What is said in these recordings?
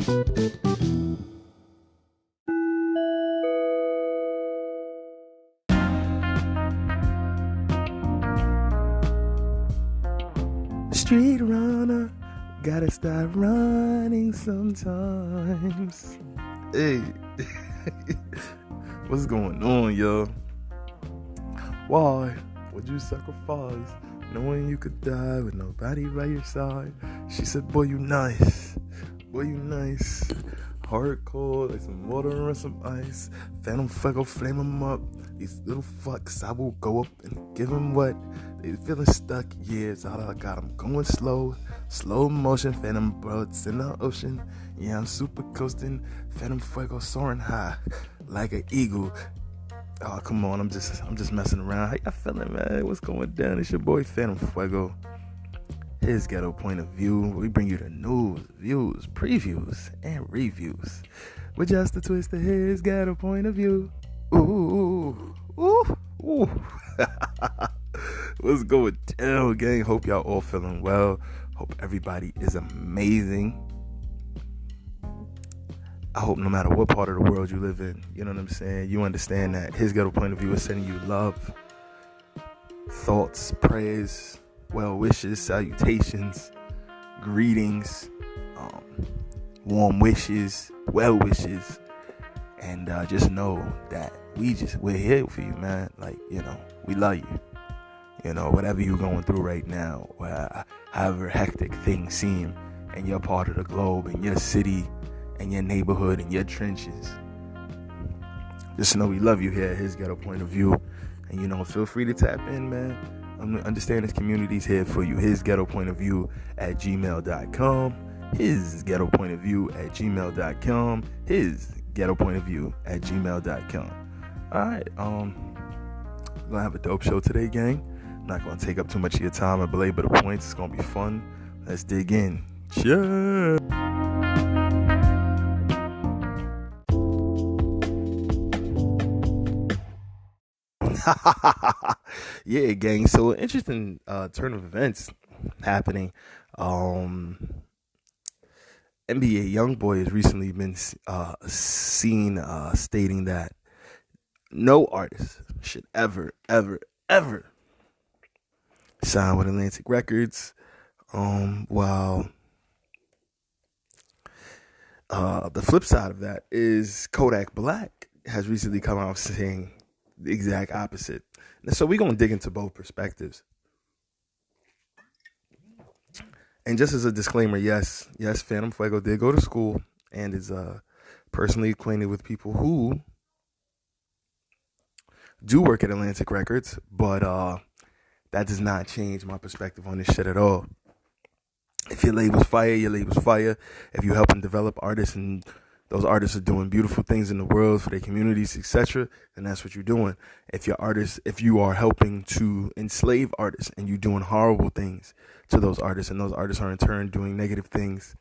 Street runner, gotta stop running sometimes. Hey, what's going on, yo? Why would you sacrifice knowing you could die with nobody by your side? She said, boy, you nice. Boy, you nice. Hard cold, like some water and some ice. Phantm Phuego, flame them up. These little fucks, I will go up and give them what they feeling stuck. Yeah, it's all I got. I'm going slow motion. Phantom bullets in the ocean. Yeah, I'm super coasting. Phantm Phuego soaring high like an eagle. Oh, come on, I'm just messing around. How y'all feeling, man? What's going down? It's your boy Phantm Phuego. His ghetto point of view. We bring you the news, views, previews, and reviews with just a twist of his ghetto point of view. Ooh, ooh, ooh. What's going down, gang? Hope y'all all feeling well. Hope everybody is amazing. I hope no matter what part of the world you live in, you know what I'm saying, you understand that his ghetto point of view is sending you love, thoughts, prayers, well wishes, salutations, greetings, warm wishes, well wishes, and just know that we're here for you, man. Like, you know, we love you. You know, whatever you're going through right now, however hectic things seem in your part of the globe, in your city, in your neighborhood, in your trenches, just know we love you here at his ghetto point of view. And, you know, feel free to tap in, man. Understand this community's here for you. His ghetto point of view at gmail.com. His ghetto point of view at gmail.com. His ghetto point of view at gmail.com. Alright, we're gonna have a dope show today, gang. I'm not gonna take up too much of your time and belabor the points. It's gonna be fun. Let's dig in. Cheers. Yeah, gang. So an interesting turn of events happening. NBA YoungBoy has recently been seen stating that no artist should ever sign with Atlantic Records. While the flip side of that is Kodak Black has recently come out saying the exact opposite. So we're going to dig into both perspectives. And just as a disclaimer, yes, Phantm Phuego did go to school and is personally acquainted with people who do work at Atlantic Records, but that does not change my perspective on this shit at all. If your label's fire, your label's fire. If you helping develop artists and those artists are doing beautiful things in the world for their communities, etc., then that's what you're doing. If you are helping to enslave artists and you're doing horrible things to those artists, and those artists are in turn doing negative things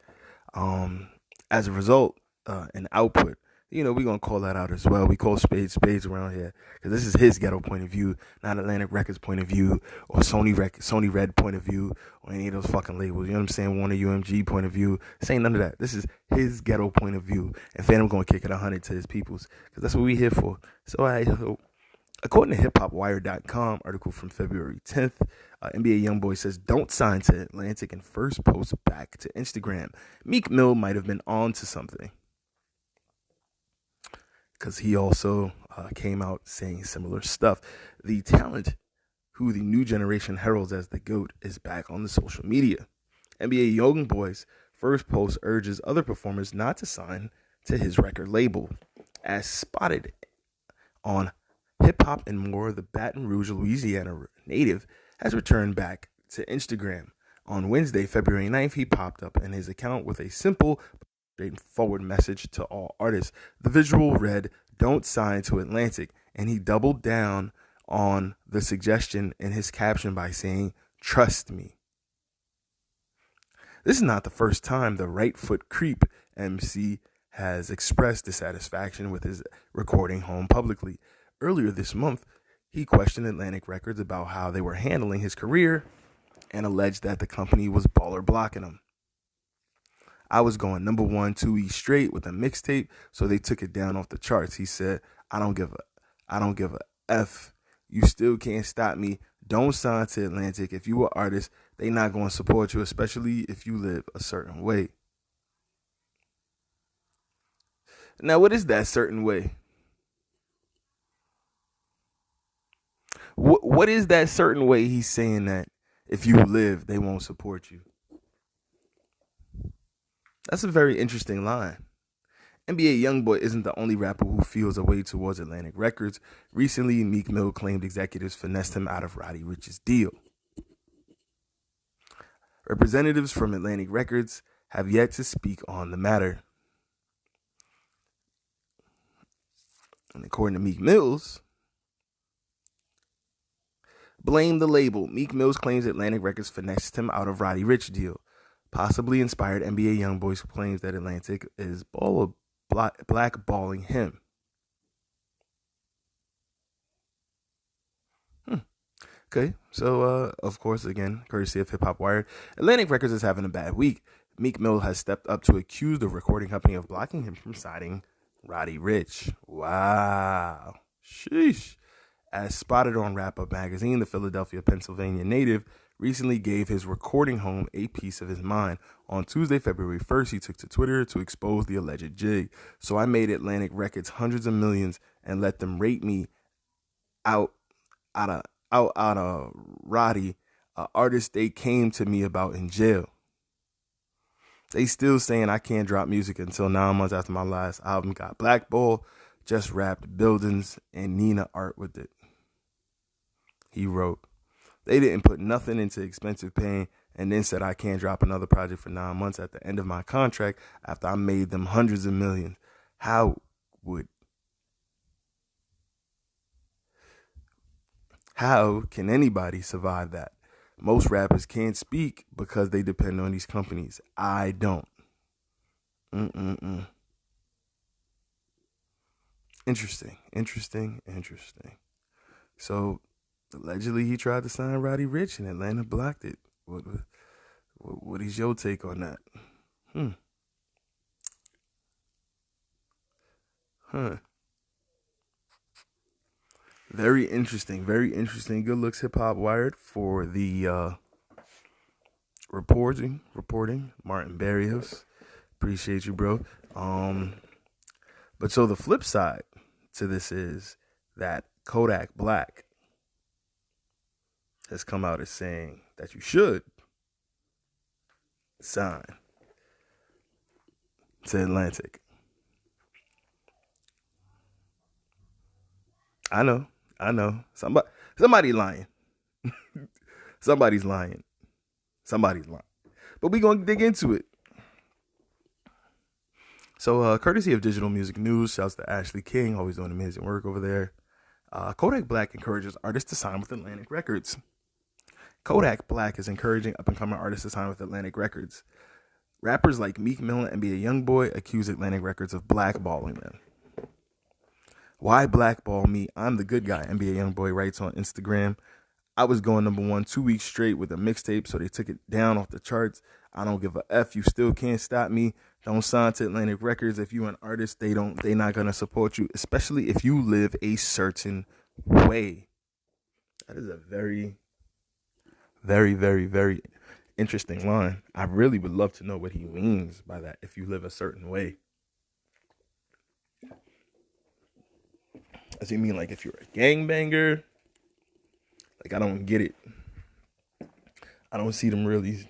as a result, an output, you know, we're going to call that out as well. We call spades around here, because this is his ghetto point of view, not Atlantic Records point of view, or Sony Red point of view, or any of those fucking labels. You know what I'm saying? Warner UMG point of view. This ain't none of that. This is his ghetto point of view. And Phantm going to kick it 100 to his peoples, because that's what we here for. So, according to hiphopwire.com, article from February 10th, NBA YoungBoy says, don't sign to Atlantic and first post back to Instagram. Meek Mill might have been on to something, because he also came out saying similar stuff. The talent, who the new generation heralds as the GOAT, is back on the social media. NBA YoungBoy's first post urges other performers not to sign to his record label. As spotted on Hip Hop and More, the Baton Rouge, Louisiana native has returned back to Instagram. On Wednesday, February 9th, he popped up in his account with a simple, straightforward message to all artists. The visual read, "Don't sign to Atlantic," and he doubled down on the suggestion in his caption by saying, "Trust me." This is not the first time the right foot creep MC has expressed dissatisfaction with his recording home publicly. Earlier this month, he questioned Atlantic Records about how they were handling his career and alleged that the company was baller blocking him. I was going number 1 2 weeks straight with a mixtape, so they took it down off the charts. He said, I don't give a F. You still can't stop me. Don't sign to Atlantic. If you an artist, they not going to support you, especially if you live a certain way. Now, what is that certain way? What is that certain way he's saying that if you live, they won't support you? That's a very interesting line. NBA Youngboy isn't the only rapper who feels a way towards Atlantic Records. Recently, Meek Mill claimed executives finessed him out of Roddy Ricch's deal. Representatives from Atlantic Records have yet to speak on the matter. And according to Meek Mills, blame the label. Meek Mills claims Atlantic Records finessed him out of Roddy Ricch deal. Possibly inspired NBA Youngboy claims that Atlantic is blackballing him. Okay, so of course, again, courtesy of Hip Hop Wired, Atlantic Records is having a bad week. Meek Mill has stepped up to accuse the recording company of blocking him from signing Roddy Ricch. Wow. Sheesh. As spotted on Wrap Up Magazine, the Philadelphia, Pennsylvania native recently gave his recording home a piece of his mind. On Tuesday, February 1st, he took to Twitter to expose the alleged jig. So I made Atlantic Records hundreds of millions and let them rate me out of Roddy, an artist they came to me about in jail. They still saying I can't drop music until 9 months after my last album got blackballed. Just rapped Buildings and Nina art with it. He wrote, they didn't put nothing into Expensive Pain and then said I can't drop another project for 9 months at the end of my contract after I made them hundreds of millions. How can anybody survive that? Most rappers can't speak because they depend on these companies. I don't. Interesting. So, allegedly, he tried to sign Roddy Ricch and Atlanta blocked it. What is your take on that? Very interesting. Good looks, Hip Hop Wired, for the reporting. Martin Barrios, appreciate you, bro. But so the flip side to this is that Kodak Black has come out as saying that you should sign to Atlantic. I know. Somebody lying. Somebody's lying. But we're going to dig into it. So, courtesy of Digital Music News, shouts to Ashley King, always doing amazing work over there. Kodak Black encourages artists to sign with Atlantic Records. Kodak Black is encouraging up-and-coming artists to sign with Atlantic Records. Rappers like Meek Mill and NBA Youngboy accuse Atlantic Records of blackballing them. Why blackball me? I'm the good guy, NBA Youngboy writes on Instagram. I was going number 1 2 weeks straight with a mixtape, so they took it down off the charts. I don't give a F. You still can't stop me. Don't sign to Atlantic Records. If you're an artist, they not gonna support you, especially if you live a certain way. That is a very, very, very, very interesting line. I really would love to know what he means by that. If you live a certain way. Does he mean like if you're a gangbanger? Like, I don't get it. I don't see them really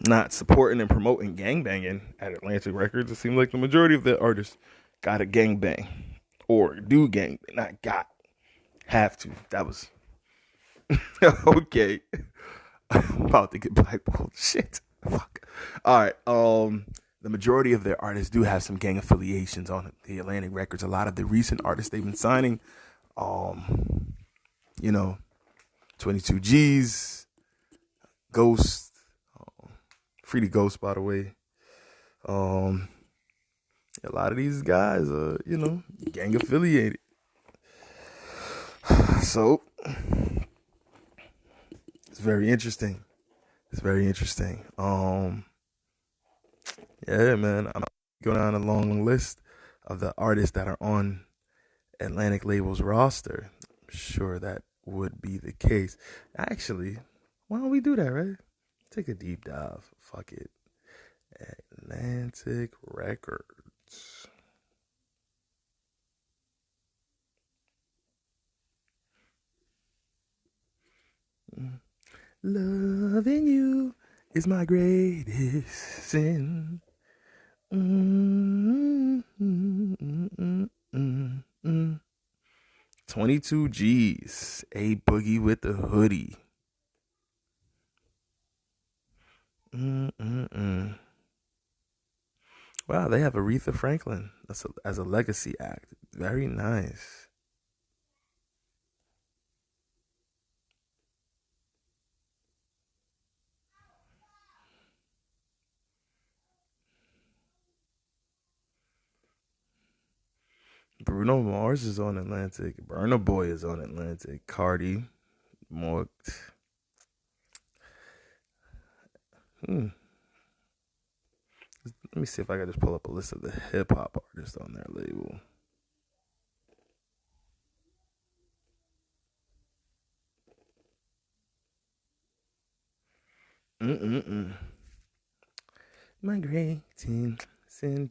not supporting and promoting gangbanging at Atlantic Records. It seems like the majority of the artists got a gangbang or do gangbang. Not got. Have to. That was okay. I'm about to get blackballed. Shit. Fuck. All right. The majority of their artists do have some gang affiliations on the Atlantic Records. A lot of the recent artists they've been signing, 22 G's, Ghost, Free to Ghost, by the way. A lot of these guys are, gang affiliated. So, it's very interesting. Yeah, man. I'm going down a long list of the artists that are on Atlantic Label's roster. I'm sure that would be the case. Actually, why don't we do that, right? Take a deep dive. Fuck it. Atlantic Records. Loving you is my greatest sin. 22 G's. A Boogie with the Hoodie. Mm-mm-mm. Wow, they have Aretha Franklin as a legacy act. Very nice. Bruno Mars is on Atlantic. Burna Boy is on Atlantic. Cardi. More. Hmm. Let me see if I can just pull up a list of the hip hop artists on their label. Mm-mm-mm. Migrating. Sin.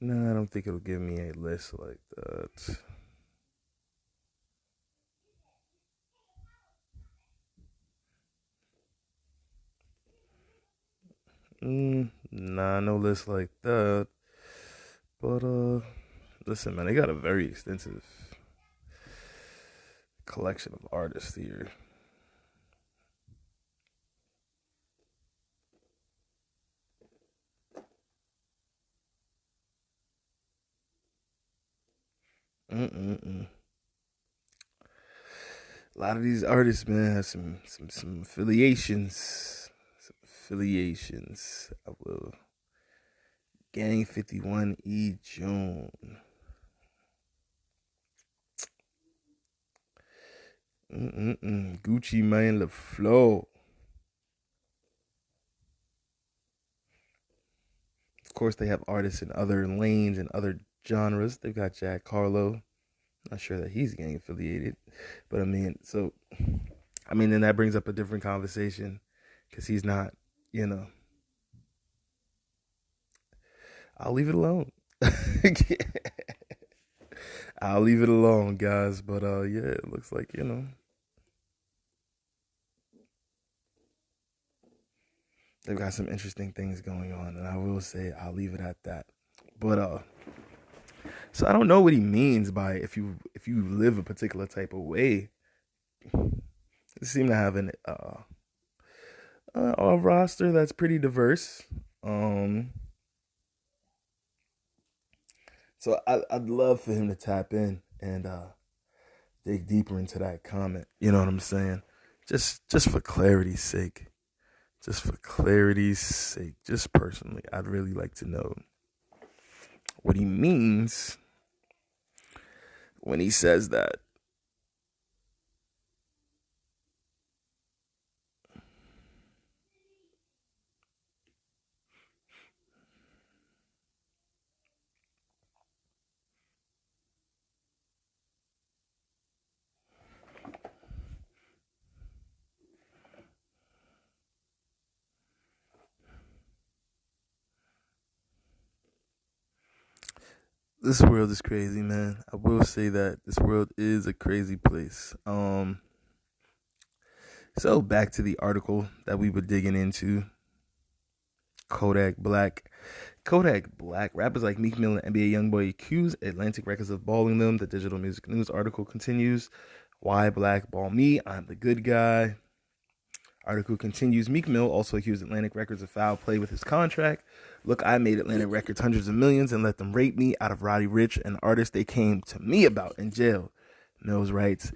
No, I don't think it'll give me a list like that. Nah, no list like that. But listen, man, they got a very extensive collection of artists here. Mm-mm-mm. A lot of these artists, man, have some affiliations. Some affiliations. I will. Gang 51 E. Jones. Gucci Mane LaFleur. Of course, they have artists in other lanes and other genres. They've got Jack Harlow. Not sure that he's gang affiliated, but then that brings up a different conversation because he's not. You know, I'll leave it alone. I'll leave it alone, guys. But yeah, it looks like they've got some interesting things going on, and I will say I'll leave it at that. But so I don't know what he means by if you live a particular type of way. They seem to have a roster that's pretty diverse. Um, so I'd love for him to tap in and dig deeper into that comment. You know what I'm saying? Just for clarity's sake. Just for clarity's sake. Just personally, I'd really like to know what he means when he says that. This world is crazy, man. I will say that this world is a crazy place. So back to the article that we were digging into. Kodak Black. Kodak Black. Rappers like Meek Mill and NBA YoungBoy accuse Atlantic Records of balling them. The Digital Music News article continues. Why blackball me? I'm the good guy. Article continues. Meek Mill also accused Atlantic Records of foul play with his contract. Look, I made Atlantic Records hundreds of millions and let them rape me out of Roddy Ricch, an artist they came to me about in jail. Mills writes,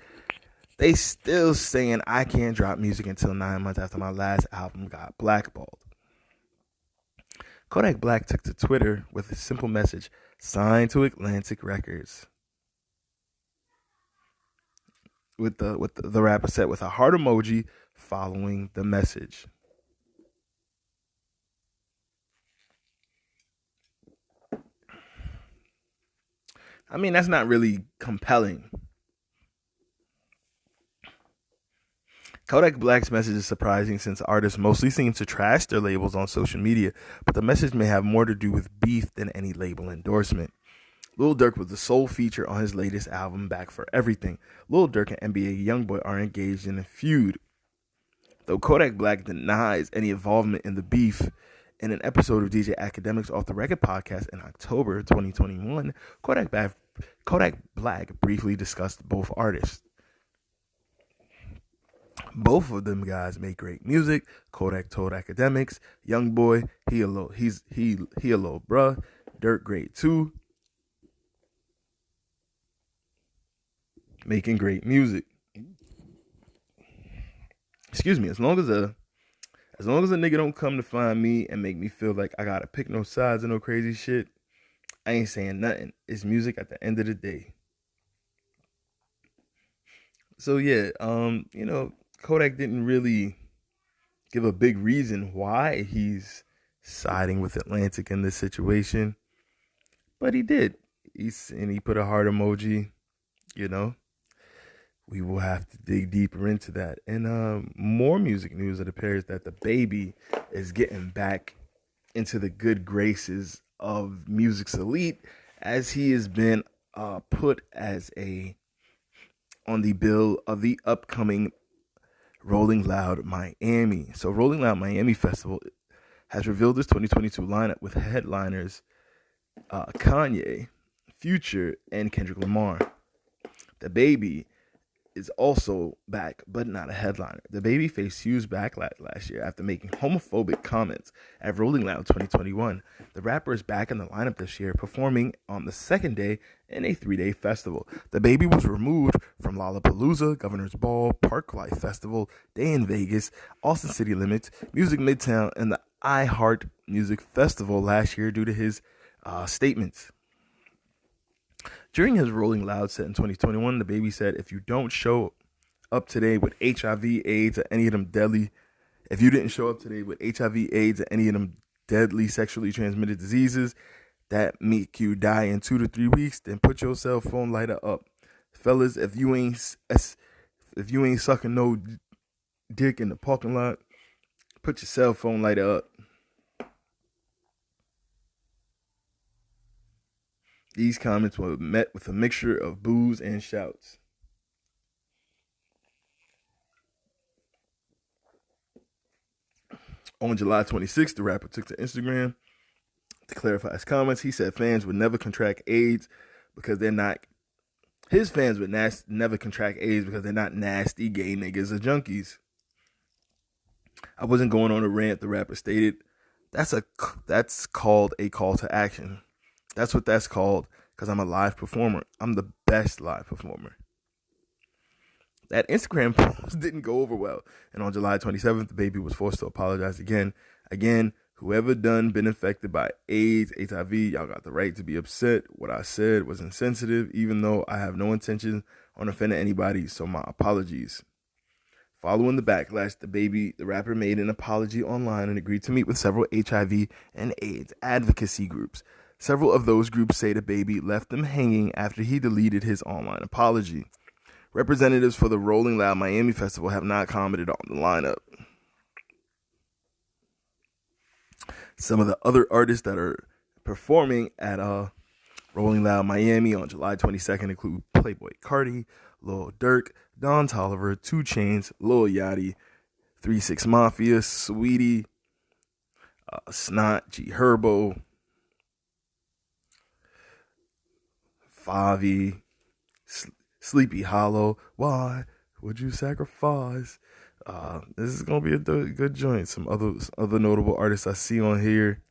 they still saying I can't drop music until 9 months after my last album got blackballed. Kodak Black took to Twitter with a simple message, signed to Atlantic Records. With the rapper set with a heart emoji following the message. I mean, that's not really compelling. Kodak Black's message is surprising since artists mostly seem to trash their labels on social media, but the message may have more to do with beef than any label endorsement. Lil Durk was the sole feature on his latest album, Back for Everything. Lil Durk and NBA YoungBoy are engaged in a feud, though Kodak Black denies any involvement in the beef. In an episode of DJ Academics Off the Record podcast in October 2021, Kodak Black briefly discussed both artists. Both of them guys make great music. Kodak told Academics, YoungBoy, he a little bruh. Durk great too. Making great music. Excuse me, as long as a nigga don't come to find me and make me feel like I gotta pick no sides and no crazy shit, I ain't saying nothing. It's music at the end of the day. So yeah, Kodak didn't really give a big reason why he's siding with Atlantic in this situation, but he did. He put a heart emoji. We will have to dig deeper into that. And more music news. It appears that the baby is getting back into the good graces of music's elite, as he has been put as on the bill of the upcoming Rolling Loud Miami. So Rolling Loud Miami Festival has revealed its 2022 lineup with headliners Kanye, Future, and Kendrick Lamar. The baby is also back, but not a headliner. The baby faced huge backlash last year after making homophobic comments at Rolling Loud 2021. The rapper is back in the lineup this year, performing on the second day in a 3-day festival. The baby was removed from Lollapalooza, Governor's Ball, Parklife Festival, Day in Vegas, Austin City Limits, Music Midtown, and the iHeart Music Festival last year due to his statements. During his Rolling Loud set in 2021, the baby said, if you don't show up today with HIV/AIDS or any of them deadly, if you didn't show up today with HIV/AIDS or any of them deadly sexually transmitted diseases that make you die in 2 to 3 weeks, then put your cell phone lighter up. Fellas, if you ain't sucking no dick in the parking lot, put your cell phone lighter up. These comments were met with a mixture of boos and shouts. On July 26th, the rapper took to Instagram to clarify his comments. He said fans would never contract AIDS because they're not. His fans would never contract AIDS because they're not nasty gay niggas or junkies. I wasn't going on a rant, the rapper stated. That's called a call to action. That's what that's called, because I'm a live performer. I'm the best live performer. That Instagram post didn't go over well. And on July 27th, the baby was forced to apologize again. Again, whoever been affected by AIDS, HIV, y'all got the right to be upset. What I said was insensitive, even though I have no intention on offending anybody, so my apologies. Following the backlash, the rapper made an apology online and agreed to meet with several HIV and AIDS advocacy groups. Several of those groups say the baby left them hanging after he deleted his online apology. Representatives for the Rolling Loud Miami Festival have not commented on the lineup. Some of the other artists that are performing at Rolling Loud Miami on July 22nd include Playboy Carti, Lil Durk, Don Toliver, 2 Chainz, Lil Yachty, 3 6 Mafia, Sweetie, Snot, G Herbo, Favi, Sleepy Hollow. Why would you sacrifice? This is gonna be a good joint. Some other notable artists I see on here.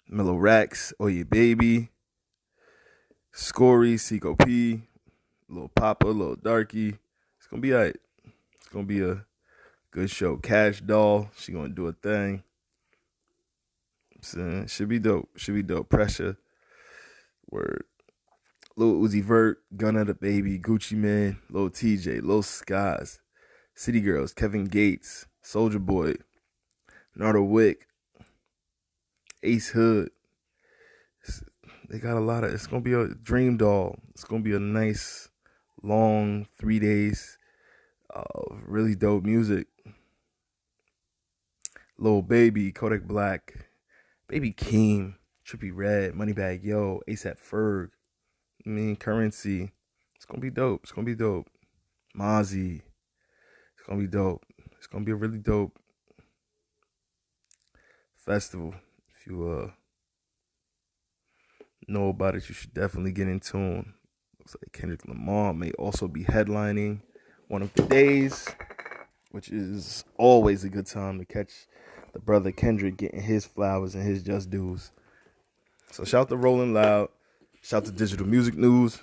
Mellow Rax, Oh Yeah Baby, Scory, Seco P, Lil Papa, Lil Darky. It's gonna be alright. It's gonna be a good show. Cash Doll, she gonna do a thing. So, should be dope. Pressure, word. Lil Uzi Vert, Gunna the Baby, Gucci Man, Lil TJ, Lil Skies, City Girls, Kevin Gates, Soulja Boy, Nardo Wick, Ace Hood. They got a lot of. It's gonna be a Dream Doll. It's gonna be a nice, long 3 days of really dope music. Lil Baby, Kodak Black, Baby Keem, Trippie Redd, Moneybagg Yo, ASAP Ferg. Currency. It's gonna be dope. It's gonna be dope. Mozzie. It's gonna be dope. It's gonna be a really dope festival. If you know about it, you should definitely get in tune. Looks like Kendrick Lamar may also be headlining one of the days, which is always a good time to catch the brother Kendrick getting his flowers and his just dues. So shout to Rolling Loud. Shout to Digital Music News.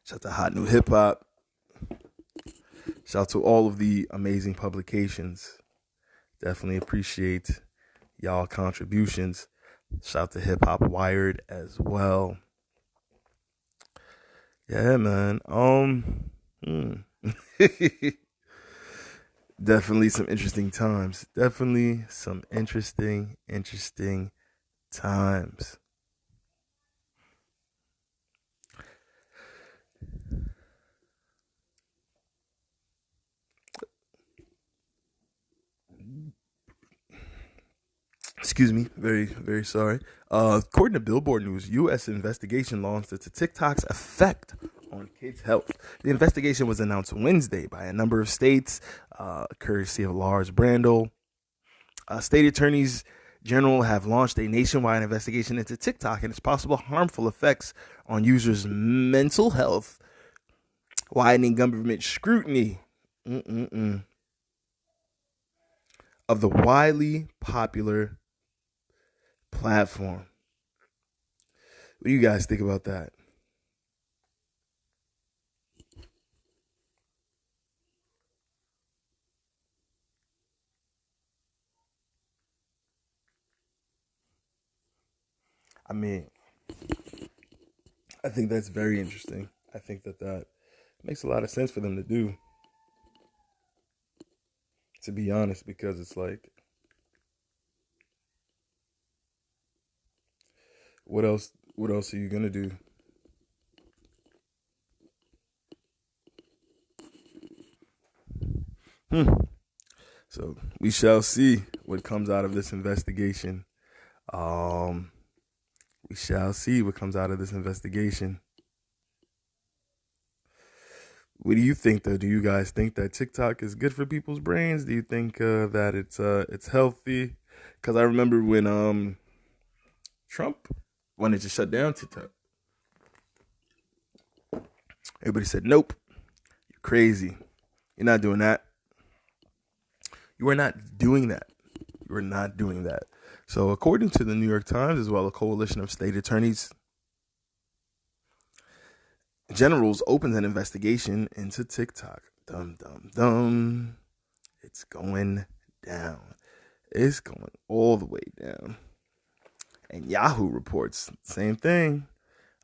Shout to Hot New Hip Hop. Shout to all of the amazing publications. Definitely appreciate y'all contributions. Shout to Hip Hop Wired as well. Yeah, man. Definitely some interesting times. Definitely some interesting times. Excuse me, very, very sorry. According to Billboard News, U.S. investigation launched into TikTok's effect on kids' health. The investigation was announced Wednesday by a number of states, courtesy of Lars Brandel. State attorneys general have launched a nationwide investigation into TikTok and its possible harmful effects on users' mental health, widening government scrutiny of the widely popular platform. What do you guys think about that? I mean, I think that's very interesting. I think that makes a lot of sense for them to do, to be honest, because it's like, what else are you gonna do? So we shall see what comes out of this investigation. We shall see what comes out of this investigation. What do you think, though? Do you guys think that TikTok is good for people's brains? Do you think that it's healthy? Because I remember when Trump wanted to shut down TikTok, everybody said, "Nope, you're crazy. You're not doing that. You are not doing that. You are not doing that." So, according to the New York Times, as well, a coalition of state attorneys generals opened an investigation into TikTok. Dum, dum, dum. It's going down. It's going all the way down. And Yahoo reports same thing.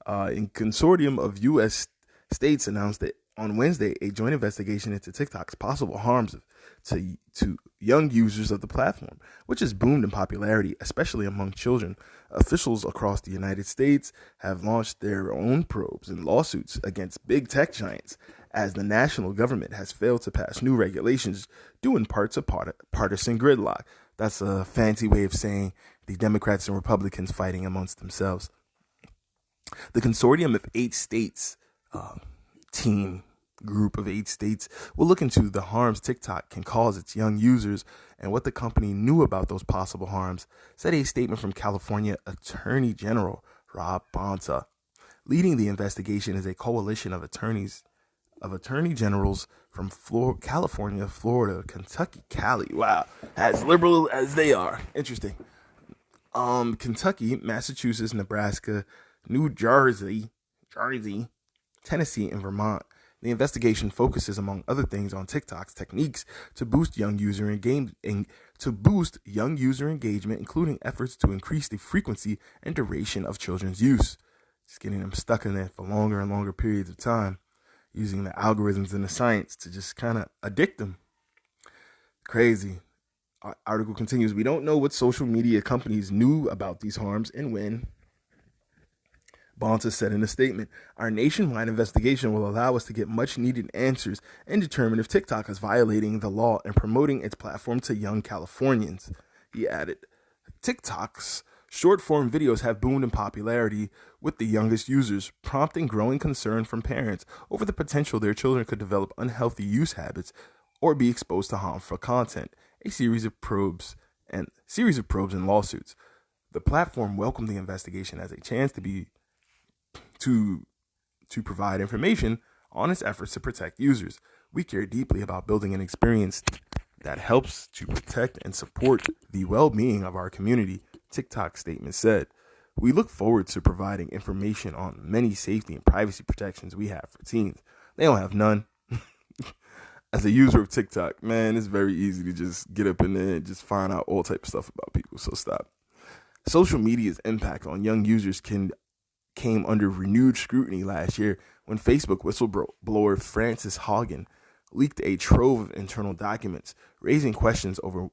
In consortium of U.S. states announced that on Wednesday a joint investigation into TikTok's possible harms to young users of the platform, which has boomed in popularity, especially among children. Officials across the United States have launched their own probes and lawsuits against big tech giants as the national government has failed to pass new regulations due in part to partisan gridlock. That's a fancy way of saying the Democrats and Republicans fighting amongst themselves. The consortium of 8 states, team group of 8 states, will look into the harms TikTok can cause its young users and what the company knew about those possible harms, said a statement from California Attorney General Rob Bonta. Leading the investigation is a coalition of attorney generals from California, Florida, Kentucky, Cali. Wow, as liberal as they are. Interesting. Kentucky, Massachusetts, Nebraska, New Jersey, Tennessee, and Vermont. The investigation focuses, among other things, on TikTok's techniques to boost young user engagement, including efforts to increase the frequency and duration of children's use. Just getting them stuck in there for longer and longer periods of time, using the algorithms and the science to just kind of addict them. Crazy. Our article continues, we don't know what social media companies knew about these harms and when. Bonta said in a statement, our nationwide investigation will allow us to get much needed answers and determine if TikTok is violating the law and promoting its platform to young Californians. He added, TikTok's short-form videos have boomed in popularity with the youngest users, prompting growing concern from parents over the potential their children could develop unhealthy use habits or be exposed to harmful content. A series of probes and lawsuits. The platform welcomed the investigation as a chance to provide information on its efforts to protect users. We care deeply about building an experience that helps to protect and support the well-being of our community, TikTok statement said. We look forward to providing information on many safety and privacy protections we have for teens. They don't have none. As a user of TikTok, man, it's very easy to just get up in there and just find out all type of stuff about people, so stop. Social media's impact on young users came under renewed scrutiny last year when Facebook whistleblower Frances Haugen leaked a trove of internal documents, raising questions over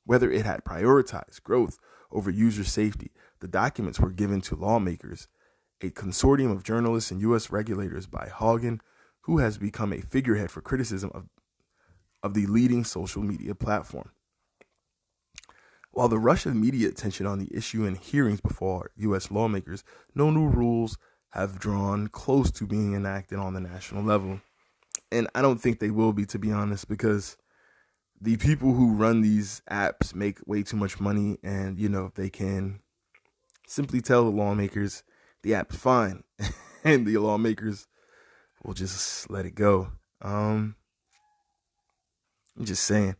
whether it had prioritized growth over user safety. The documents were given to lawmakers, a consortium of journalists and U.S. regulators by Haugen, who has become a figurehead for criticism of the leading social media platform. While the rush of media attention on the issue and hearings before U.S. lawmakers, no new rules have drawn close to being enacted on the national level. And I don't think they will be, to be honest, because the people who run these apps make way too much money, and, they can simply tell the lawmakers the app's fine, and the lawmakers will just let it go. I'm just saying.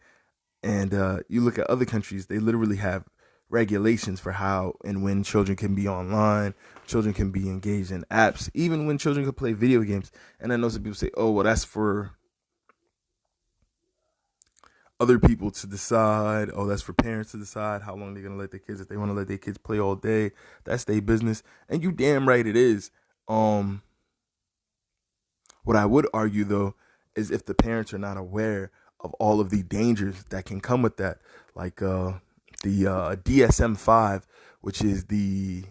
And you look at other countries, they literally have regulations for how and when children can be online, children can be engaged in apps, even when children can play video games. And I know some people say, oh, well, that's for other people to decide. Oh, that's for parents to decide how long they're going to let their kids. If they want to let their kids play all day, that's their business. And you damn right it is. What I would argue, though, is if the parents are not aware of all of the dangers that can come with that, like the DSM-5, which is the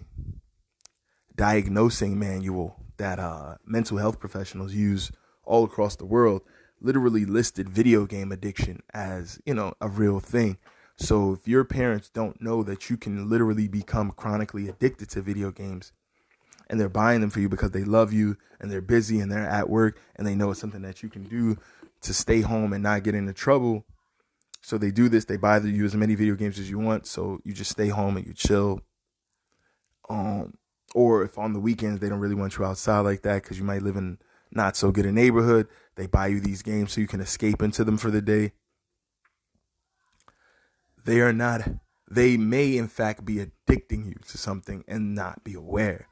diagnosing manual that mental health professionals use all across the world, literally listed video game addiction as, a real thing. So if your parents don't know that you can literally become chronically addicted to video games, and they're buying them for you because they love you and they're busy and they're at work and they know it's something that you can do to stay home and not get into trouble. So they do this. They buy you as many video games as you want. So you just stay home and you chill. Or if on the weekends they don't really want you outside like that because you might live in not so good a neighborhood, they buy you these games so you can escape into them for the day. They may in fact be addicting you to something and not be aware.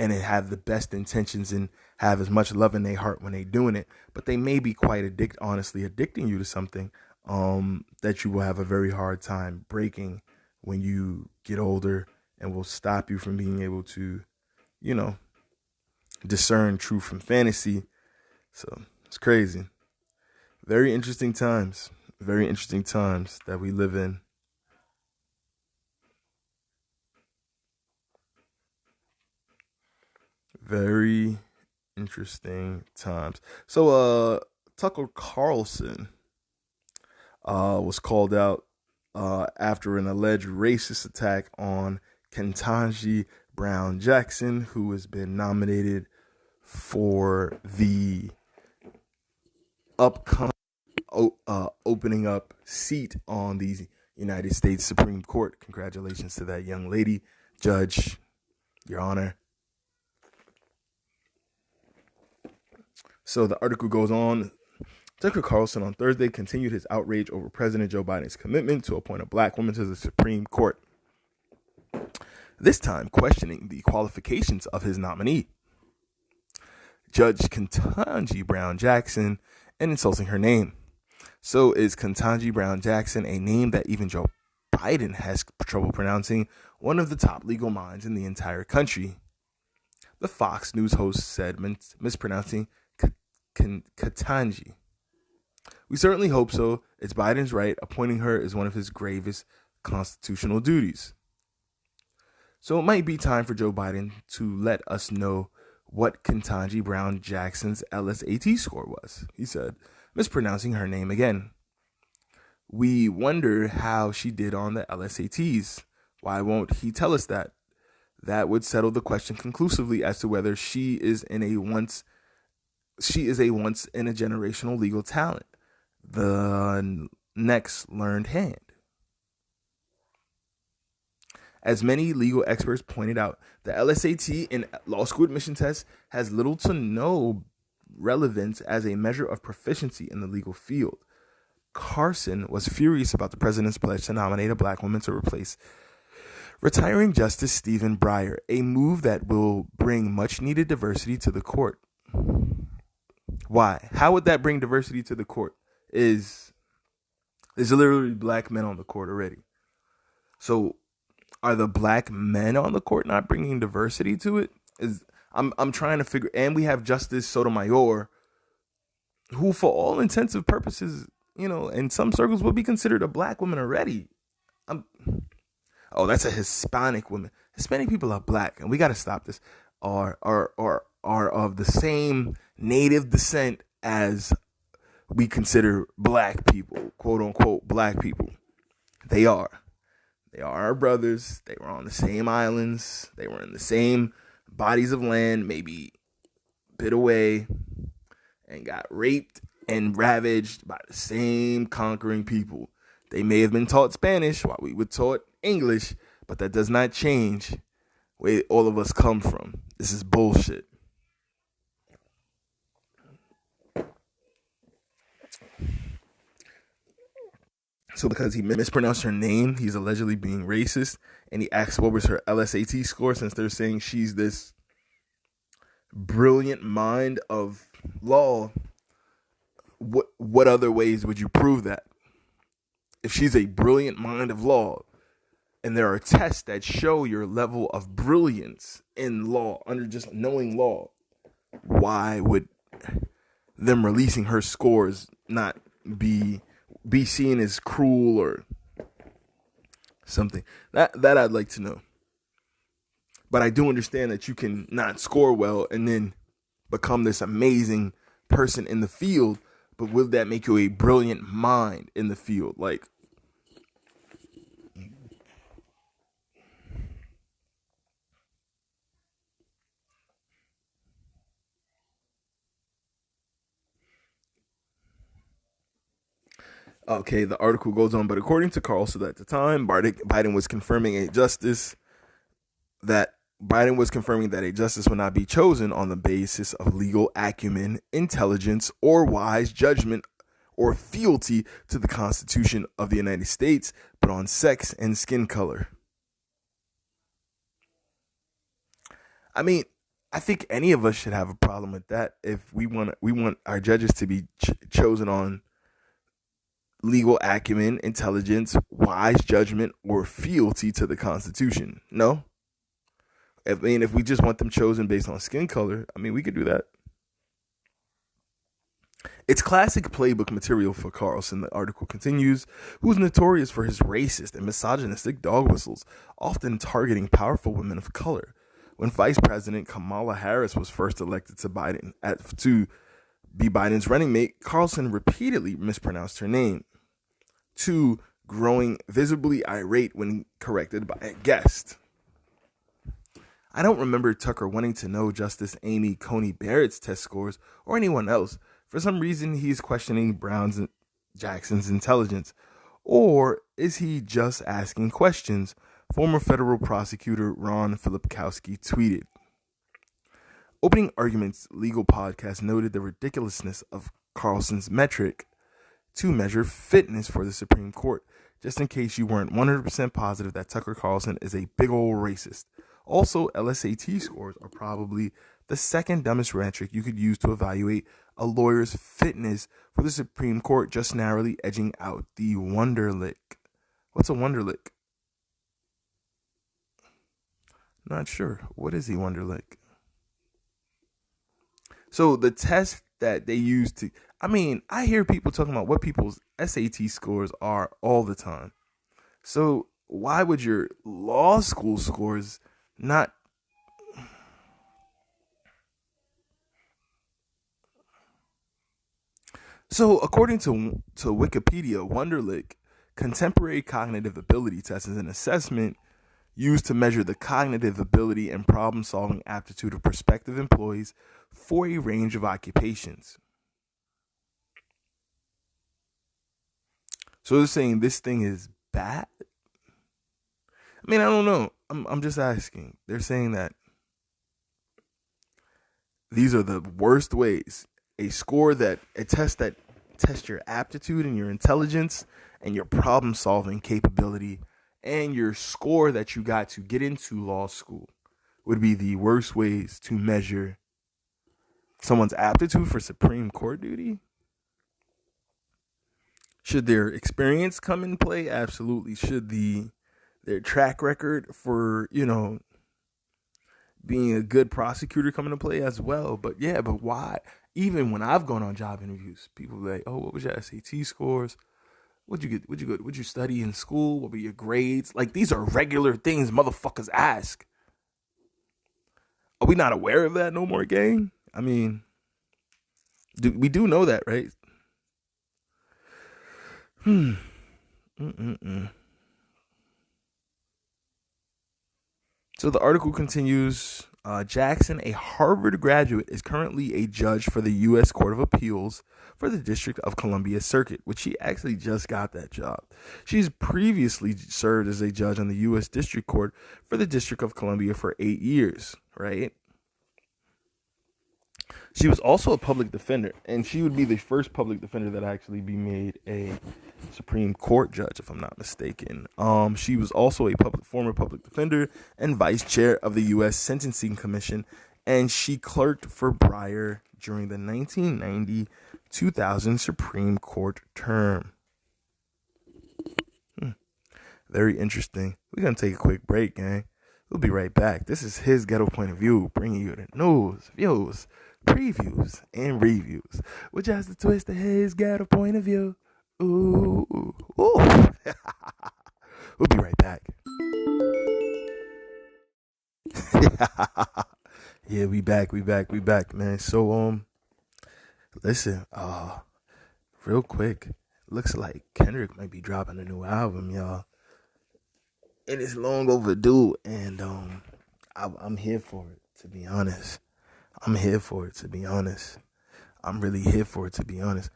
And they have the best intentions and have as much love in their heart when they're doing it. But they may be quite addicting you to something that you will have a very hard time breaking when you get older, and will stop you from being able to, discern truth from fantasy. So it's crazy. Very interesting times that we live in. Very interesting times. So Tucker Carlson was called out after an alleged racist attack on Ketanji Brown Jackson, who has been nominated for the upcoming opening up seat on the United States Supreme Court. Congratulations to that young lady, Judge, Your Honor. So the article goes on. Tucker Carlson on Thursday continued his outrage over President Joe Biden's commitment to appoint a black woman to the Supreme Court, this time questioning the qualifications of his nominee. Judge Ketanji Brown Jackson and insulting her name. So is Ketanji Brown Jackson, a name that even Joe Biden has trouble pronouncing, one of the top legal minds in the entire country. The Fox News host said, mispronouncing Ketanji. We certainly hope so. It's Biden's right. Appointing her is one of his gravest constitutional duties. So it might be time for Joe Biden to let us know what Ketanji Brown Jackson's LSAT score was. He said, mispronouncing her name again. We wonder how she did on the LSATs. Why won't he tell us that? That would settle the question conclusively as to whether she is a once in a generational legal talent, the next learned hand. As many legal experts pointed out, the LSAT and law school admission test has little to no relevance as a measure of proficiency in the legal field. Carson was furious about the president's pledge to nominate a black woman to replace retiring Justice Stephen Breyer, a move that will bring much-needed diversity to the court. Why? How would that bring diversity to the court? There's literally black men on the court already. So are the black men on the court not bringing diversity to it? I'm trying to figure, and we have Justice Sotomayor, who for all intents and purposes, in some circles would be considered a black woman already. That's a Hispanic woman. Hispanic people are black, and we got to stop this. Are of the same native descent as we consider black people, quote unquote black people. They are our brothers. They were on the same islands. They were in the same bodies of land, maybe a bit away, and got raped and ravaged by the same conquering people. They may have been taught Spanish while we were taught English, but that does not change where all of us come from. This is bullshit. So because he mispronounced her name, he's allegedly being racist, and he asked what was her LSAT score, since they're saying she's this brilliant mind of law. What other ways would you prove that? If she's a brilliant mind of law, and there are tests that show your level of brilliance in law, under just knowing law, why would them releasing her scores not be seen as cruel or something? That I'd like to know. But I do understand that you can not score well and then become this amazing person in the field, but will that make you a brilliant mind in the field? Okay, the article goes on, but according to Carlson at the time, Biden was confirming that a justice would not be chosen on the basis of legal acumen, intelligence, or wise judgment, or fealty to the Constitution of the United States, but on sex and skin color. I mean, I think any of us should have a problem with that if we want our judges to be chosen on legal acumen, intelligence, wise judgment, or fealty to the Constitution. No? If we just want them chosen based on skin color, we could do that. It's classic playbook material for Carlson, the article continues, who's notorious for his racist and misogynistic dog whistles, often targeting powerful women of color. When Vice President Kamala Harris was first elected to be Biden's running mate, Carlson repeatedly mispronounced her name, growing visibly irate when corrected by a guest. I don't remember Tucker wanting to know Justice Amy Coney Barrett's test scores or anyone else. For some reason, he's questioning Brown's and Jackson's intelligence. Or is he just asking questions? Former federal prosecutor Ron Filipkowski tweeted. Opening Arguments legal podcast noted the ridiculousness of Carlson's metric to measure fitness for the Supreme Court, just in case you weren't 100% positive that Tucker Carlson is a big old racist. Also, LSAT scores are probably the second dumbest metric you could use to evaluate a lawyer's fitness for the Supreme Court, just narrowly edging out the Wonderlic. What's a Wonderlic? Not sure. What is the Wonderlic? So the test that they use to, I hear people talking about what people's SAT scores are all the time. So why would your law school scores not? So according to Wikipedia, Wonderlic, contemporary cognitive ability test is an assessment used to measure the cognitive ability and problem-solving aptitude of prospective employees for a range of occupations. So they're saying this thing is bad? I don't know. I'm just asking. They're saying that these are the worst ways. A test that tests your aptitude and your intelligence and your problem-solving capability and your score that you got to get into law school would be the worst ways to measure someone's aptitude for Supreme Court duty. Should their experience come in play? Absolutely. Should their track record for, being a good prosecutor come into play as well? But why? Even when I've gone on job interviews, people are like, "Oh, what was your SAT scores? What'd you get? What'd you study in school? What were your grades?" Like, these are regular things motherfuckers ask. Are we not aware of that no more, gang? We do know that, right? So the article continues. Jackson, a Harvard graduate, is currently a judge for the U.S. Court of Appeals for the District of Columbia Circuit, which she actually just got that job. She's previously served as a judge on the U.S. District Court for the District of Columbia for 8 years, right? She was also a public defender, and she would be the first public defender that actually be made a Supreme Court judge, if I'm not mistaken. She was also a former public defender and vice chair of the U.S. Sentencing Commission, and she clerked for Breyer during the 1990-2000 Supreme Court term. Very interesting. We're going to take a quick break, gang. We'll be right back. This is his Ghetto Point of View, bringing you the news, views, previews, and reviews, which has the twist of his Ghetto Point of View. Ooh, ooh, ooh. We'll be right back. Yeah, we back, man. So, listen, real quick, looks like Kendrick might be dropping a new album, y'all. And it's long overdue, and I'm here for it, to be honest. I'm really here for it, to be honest.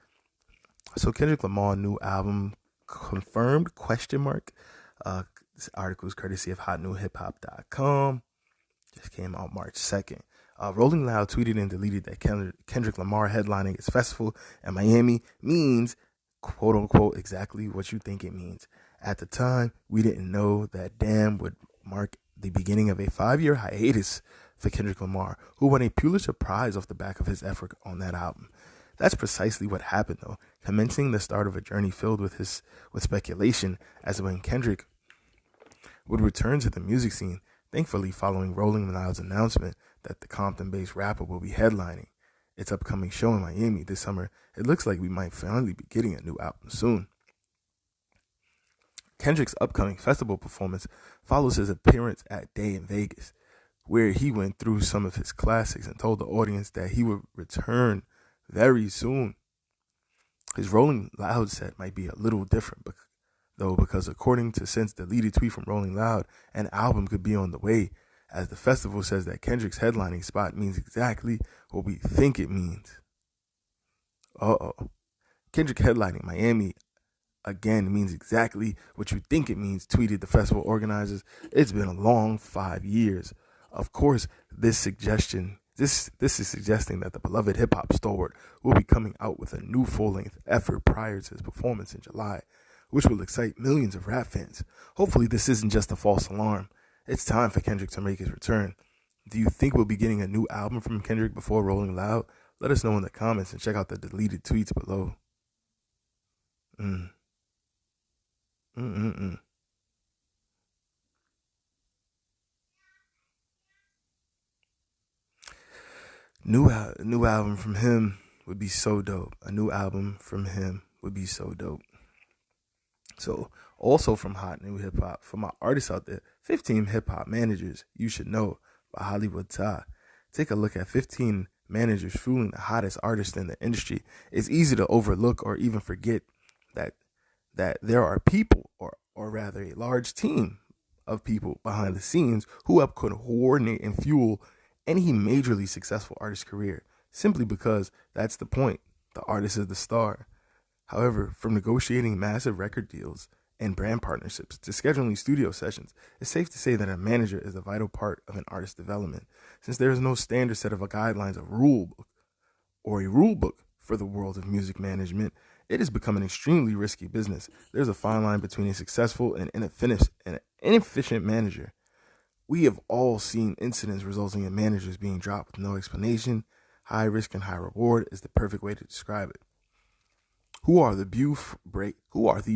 So Kendrick Lamar new album confirmed ? This article is courtesy of hotnewhiphop.com. Just came out March 2nd. Rolling Loud tweeted and deleted that Kendrick Lamar headlining his festival in Miami means, quote unquote, exactly what you think it means. At the time, we didn't know that Damn would mark the beginning of a 5-year hiatus for Kendrick Lamar, who won a Pulitzer Prize off the back of his effort on that album. That's precisely what happened, though, commencing the start of a journey filled with speculation as to when Kendrick would return to the music scene, thankfully following Rolling Loud's announcement that the Compton-based rapper will be headlining its upcoming show in Miami this summer. It looks like we might finally be getting a new album soon. Kendrick's upcoming festival performance follows his appearance at Day in Vegas, where he went through some of his classics and told the audience that he would return very soon. His Rolling Loud set might be a little different, though, because according to since deleted tweet from Rolling Loud, an album could be on the way, as the festival says that Kendrick's headlining spot means exactly what we think it means. Kendrick headlining Miami again means exactly what you think it means, tweeted the festival organizers. It's been a long 5 years. Of course, this is suggesting that the beloved hip-hop stalwart will be coming out with a new full-length effort prior to his performance in July, which will excite millions of rap fans. Hopefully this isn't just a false alarm. It's time for Kendrick to make his return. Do you think we'll be getting a new album from Kendrick before Rolling Loud? Let us know in the comments and check out the deleted tweets below. Mm. Mm-mm-mm. New album from him would be so dope. A new album from him would be so dope. So, also from Hot New Hip Hop, for my artists out there, 15 hip hop managers you should know by Hollywood Ty. Take a look at 15 managers fueling the hottest artists in the industry. It's easy to overlook or even forget that there are people, or rather a large team of people behind the scenes who help coordinate and fuel any majorly successful artist career, simply because that's the point. The artist is the star. However, from negotiating massive record deals and brand partnerships to scheduling studio sessions, it's safe to say that a manager is a vital part of an artist's development, since there is no standard set of guidelines of rule book or a rule book for the world of music management. It has become an extremely risky business. There's a fine line between a successful and inefficient manager. We have all seen incidents resulting in managers being dropped with no explanation. High risk and high reward is the perfect way to describe it. Who are the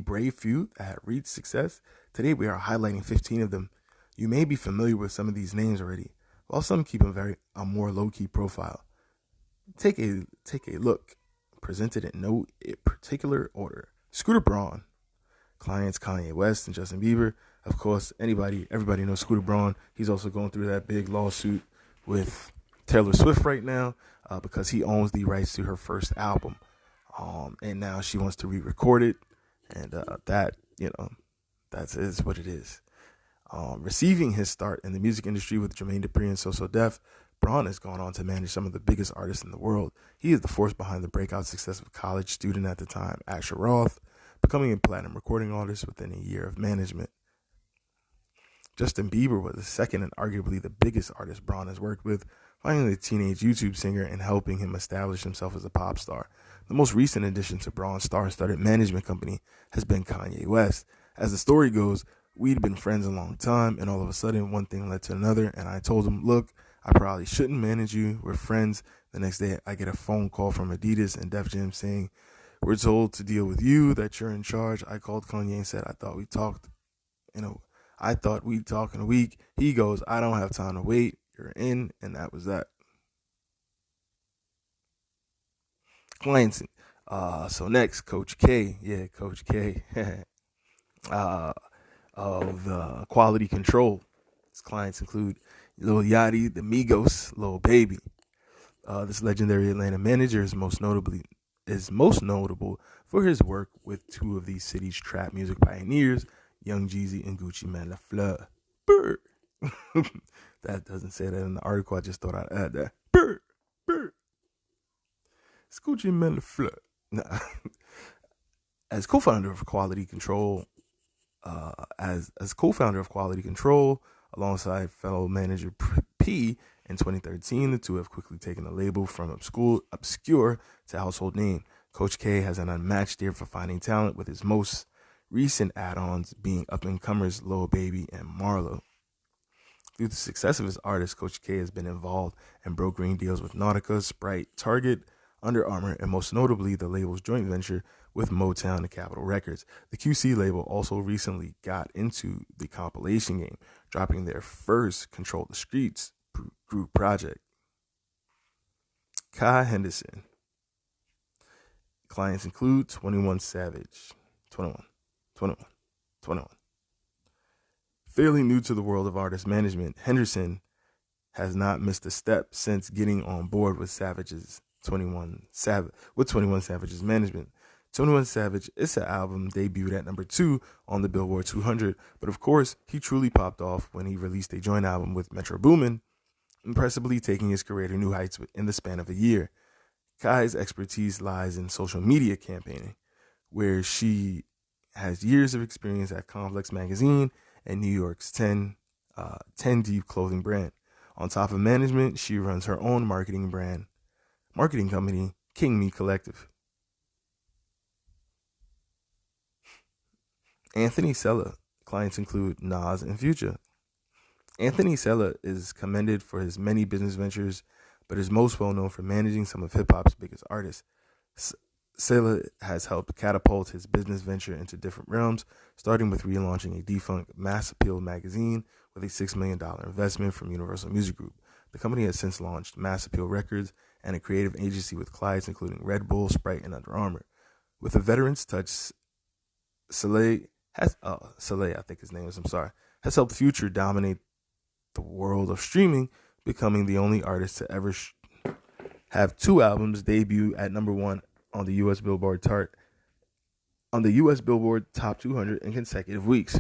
brave few that have reached success? Today we are highlighting 15 of them. You may be familiar with some of these names already, while some keep a more low-key profile. Take a look. Presented in no particular order. Scooter Braun. Clients Kanye West and Justin Bieber. Of course, everybody knows Scooter Braun. He's also going through that big lawsuit with Taylor Swift right now because he owns the rights to her first album. And now she wants to re-record it. And that is what it is. Receiving his start in the music industry with Jermaine Dupri and So Def, Braun has gone on to manage some of the biggest artists in the world. He is the force behind the breakout success of college student at the time, Asher Roth, becoming a platinum recording artist within a year of management. Justin Bieber was the second and arguably the biggest artist Braun has worked with, finding the teenage YouTube singer and helping him establish himself as a pop star. The most recent addition to Braun's star-studded management company has been Kanye West. As the story goes, we'd been friends a long time, and all of a sudden, one thing led to another, and I told him, look, I probably shouldn't manage you. We're friends. The next day, I get a phone call from Adidas and Def Jam saying, we're told to deal with you, that you're in charge. I called Kanye and said, I thought we'd talk in a week. He goes, I don't have time to wait. You're in, and that was that. Clients. So next, Coach K. Yeah, Coach K. Of Quality Control. His clients include Lil Yachty, the Migos, Lil Baby. This legendary Atlanta manager is most notable for his work with two of these cities' trap music pioneers, Young Jeezy and Gucci Mane La Fleur. Brr. That doesn't say that in the article. I just thought I'd add that. Brr. Brr. It's Gucci Mane La Fleur. Nah. As co-founder of Quality Control, alongside fellow manager P in 2013, the two have quickly taken the label from obscure to household name. Coach K has an unmatched ear for finding talent, with his most recent add-ons being up-and-comers Lil Baby and Marlo. Through the success of his artists, Coach K has been involved in brokering deals with Nautica, Sprite, Target, Under Armour, and most notably the label's joint venture with Motown and Capitol Records. The QC label also recently got into the compilation game, dropping their first Control the Streets group project. Kai Henderson. Clients include 21 Savage. 21. Fairly new to the world of artist management, Henderson has not missed a step since getting on board with 21 Savage's management. 21 Savage is an album debuted at number 2 on the Billboard 200, but of course, he truly popped off when he released a joint album with Metro Boomin, impressively taking his career to new heights in the span of a year. Kai's expertise lies in social media campaigning, where she has years of experience at Complex Magazine and New York's 10 Deep clothing brand. On top of management, she runs her own marketing company, King Me Collective. Anthony Sella. Clients include Nas and Future. Anthony Sella is commended for his many business ventures, but is most well known for managing some of hip hop's biggest artists. Sela has helped catapult his business venture into different realms, starting with relaunching a defunct Mass Appeal magazine with a $6 million investment from Universal Music Group. The company has since launched Mass Appeal Records and a creative agency with clients including Red Bull, Sprite, and Under Armour. With a veteran's touch, Saleh I think his name is, has helped Future dominate the world of streaming, becoming the only artist to ever have 2 albums debut at number 1 on the U.S. Billboard Top 200 in consecutive weeks.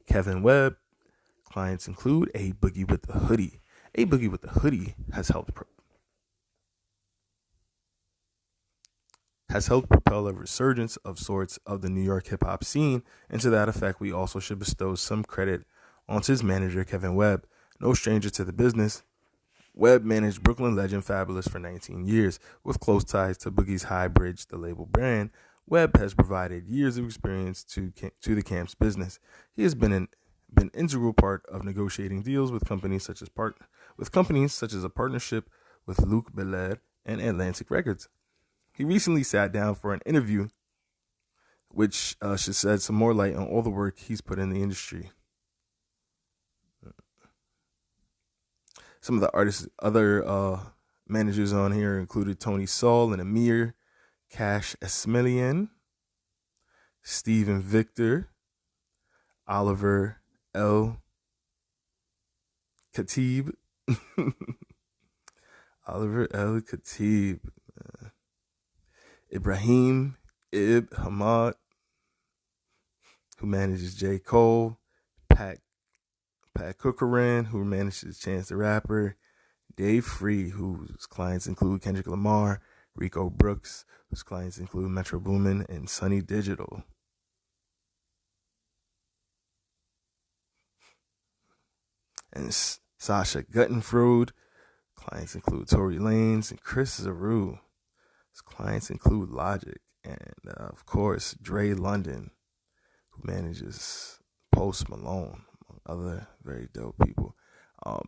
Kevin Webb clients include A Boogie with the Hoodie. A Boogie with the Hoodie has helped propel a resurgence of sorts of the New York hip hop scene, and to that effect, we also should bestow some credit onto his manager, Kevin Webb. No stranger to the business, Webb managed Brooklyn legend Fabulous for 19 years. With close ties to Boogie's High Bridge, the label brand, Webb has provided years of experience to the camp's business. He has been an integral part of negotiating deals with companies such as a partnership with Luc Belair and Atlantic Records. He recently sat down for an interview, which should shed some more light on all the work he's put in the industry. Some of the other managers on here included Tony Saul and Amir, Cash Esmelian, Stephen Victor, Oliver L. Khatib, Ibrahim Ib Hamad, who manages J. Cole, Pat Cookeran, who manages Chance the Rapper, Dave Free, whose clients include Kendrick Lamar, Rico Brooks, whose clients include Metro Boomin, and Sunny Digital. And Sasha Guttenfrode, clients include Tory Lanez and Chris Zaru. His clients include Logic and, of course, Dre London, who manages Post Malone, among other very dope people.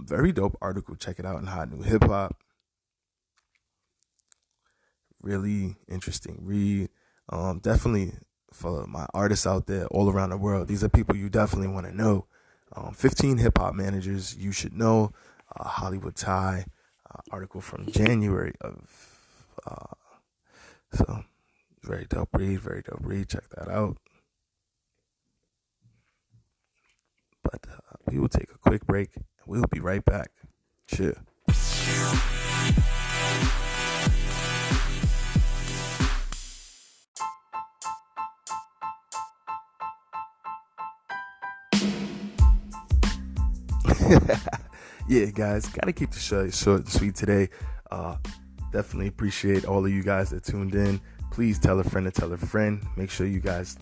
Very dope article. Check it out in Hot New Hip Hop. Really interesting read. Definitely for my artists out there all around the world. These are people you definitely want to know. 15 hip hop managers you should know. Hollywood Tie article from January of. So very dope read. Check that out. But we will take a quick break and we'll be right back. Chill. Yeah, guys, gotta keep the show short and sweet today. Definitely appreciate all of you guys that tuned in. Please tell a friend to tell a friend. Make sure you guys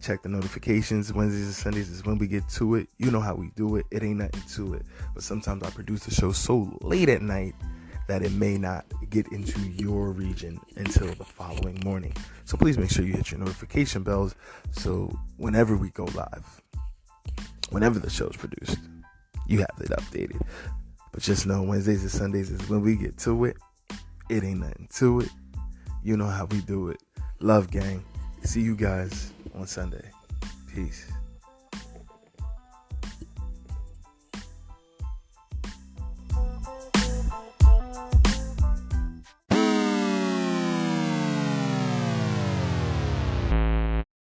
check the notifications. Wednesdays and Sundays is when we get to it. You know how we do it. It ain't nothing to it. But sometimes I produce the show so late at night that it may not get into your region until the following morning. So please make sure you hit your notification bells so whenever we go live, whenever the show's produced, you have it updated. But just know Wednesdays and Sundays is when we get to it. It ain't nothing to it. You know how we do it. Love, gang. See you guys on Sunday. Peace.